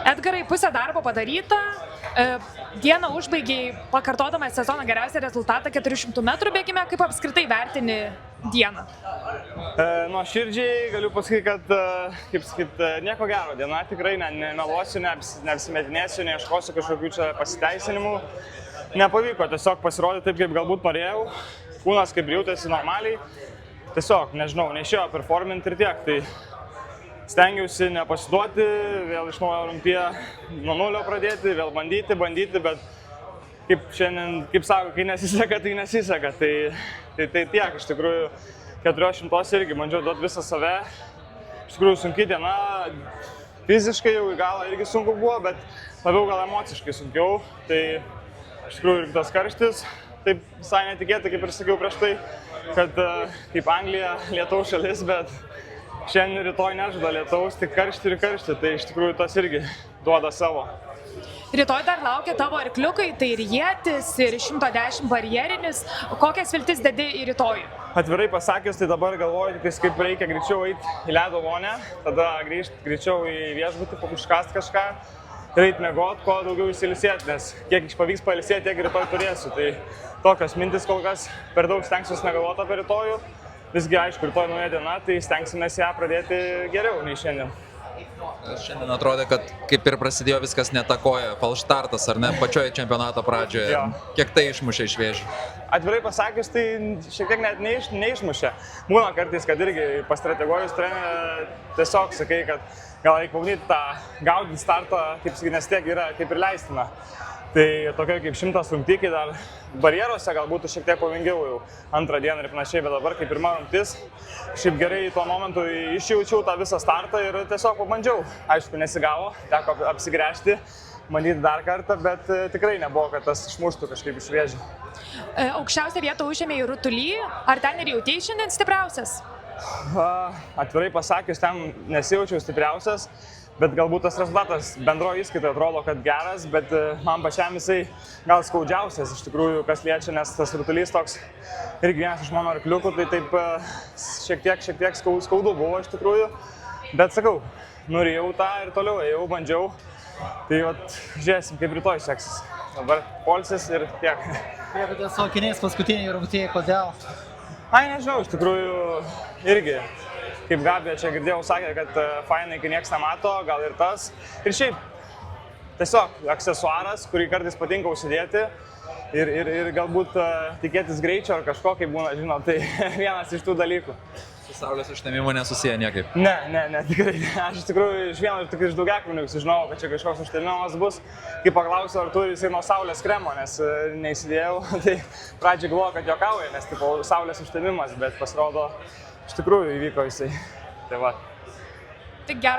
Edgarai, pusė darbo padaryta, dieną užbaigiai pakartodamas sezono geriausią rezultatą 400 metrų bėgime, kaip apskritai vertini dieną? Nuoširdžiai galiu pasakyti, kad nieko gero diena, tikrai nemeluosiu, neapsimetinėsiu, neieškosiu kažkokių čia pasiteisinimų. Nepavyko tiesiog pasirodyti taip, kaip galbūt norėjau, kūnas kaip jautėsi normaliai, tiesiog, nežinau, neišėjo performinti ir tiek. Tai stengiausi nepasiduoti, vėl iš naujo rungtyje nuo nulio pradėti, vėl bandyti, bet kaip šiandien, kaip sako, kai nesiseka, tai nesiseka. Tai tiek, iš tikrųjų 400 irgi bandžiau duoti visą save. Iš tikrųjų sunki diena, fiziškai jau į galą irgi sunku buvo, bet labiau gal emociškai sunkiau. Tai iš tikrųjų ir tas karštis, taip visai netikėtai, kaip ir sakiau prieš tai, kad kaip Anglija lietaus šalis, bet šiandien rytoj nežada lietaus, tik karšti ir karšti, tai iš tikrųjų tas irgi duoda savo. Rytoj dar laukia tavo arkliukai, tai ir ietis, ir 110 barjerinis. Kokias viltis dedi į rytojų? Atvirai pasakius, tai dabar galvoju, kaip reikia greičiau eiti į ledo vonę, tada grįžti greičiau į viešbutį, pakuškast kažką ir eiti miegot, kuo daugiau įsilisėti, nes kiek pavyks pailsėti, tiek rytoj turėsiu. Tai tokios mintis kol kas, per daug stengsiuosi negalvoti apie rytojų. Visgi, aišku, rytoj nauja diena, tai stengsimės ją pradėti geriau nei šiandien. Šiandien atrodė, kad kaip ir prasidėjo viskas netakoja, falštartas, ar ne, pačioje čempionato pradžioje. Jo. Kiek tai išmušė iš vėžių? Atvirai pasakius, tai šiek tiek net neišmušė. Būna kartais, kad irgi pastrateguojus trenerį tiesiog sakai, kad gal reikia pabandyti tą gaudyti startą, kaip sakai, nes tiek yra kaip ir leistina. Tai tokia kaip 100 rungtykai dar barjeruose gal būtų šiek tiek pavojingiau jau antrą dieną ir panašiai, bet dabar kaip pirma rungtis, šiaip gerai tuo momentu išjaučiau tą visą startą ir tiesiog pabandžiau. Aišku, nesigavo, teko apsigręžti, bandyti dar kartą, bet tikrai nebuvo, kad tas išmuštų kažkaip iš vėžių. Aukščiausią vietą užėmė į rutulį, ar ten ir jautėjai šiandien stipriausias? Atvirai pasakius, ten nesijaučiau stipriausias. Bet galbūt tas rezultatas bendroje įskaitoje atrodo, kad geras, bet man pačiam jisai gal skaudžiausias iš tikrųjų, kas liečia, nes tas rutulys toks irgi vienas iš mano arkliukų, tai taip šiek tiek skaudu buvo iš tikrųjų. Bet sakau, norėjau tą ir toliau ėjau, bandžiau, tai žiūrėsim, kaip rytoj seksis. Dabar polsis ir tiek. Bėgote su akiniais paskutinį rungtyje, kodėl? Nežinau, iš tikrųjų irgi. Kaip Gabija čia girdėjau, sakė, kad fainai, kai nieks nemato, gal ir tas. Ir šiaip, tiesiog aksesuaras, kurį kartais patinka užsidėti ir galbūt tikėtis greičio ar kažko, kaip būna, žinot, tai vienas iš tų dalykų. Su saulės užtemimu nesusiję niekaip? Ne, tikrai. Aš iš tikrųjų iš daugiakmenių sužinojau, kad čia kažkoks užtemimas bus. Kai paklausiau, ar turi jisai nuo saulės kremo, nes neįsidėjau, tai pradžiai galvoju, kad juokauja, nes tipo saulės užtemimas, bet pasirodo, iš tikrųjų įvyko jisai. Tai va. Tik geras.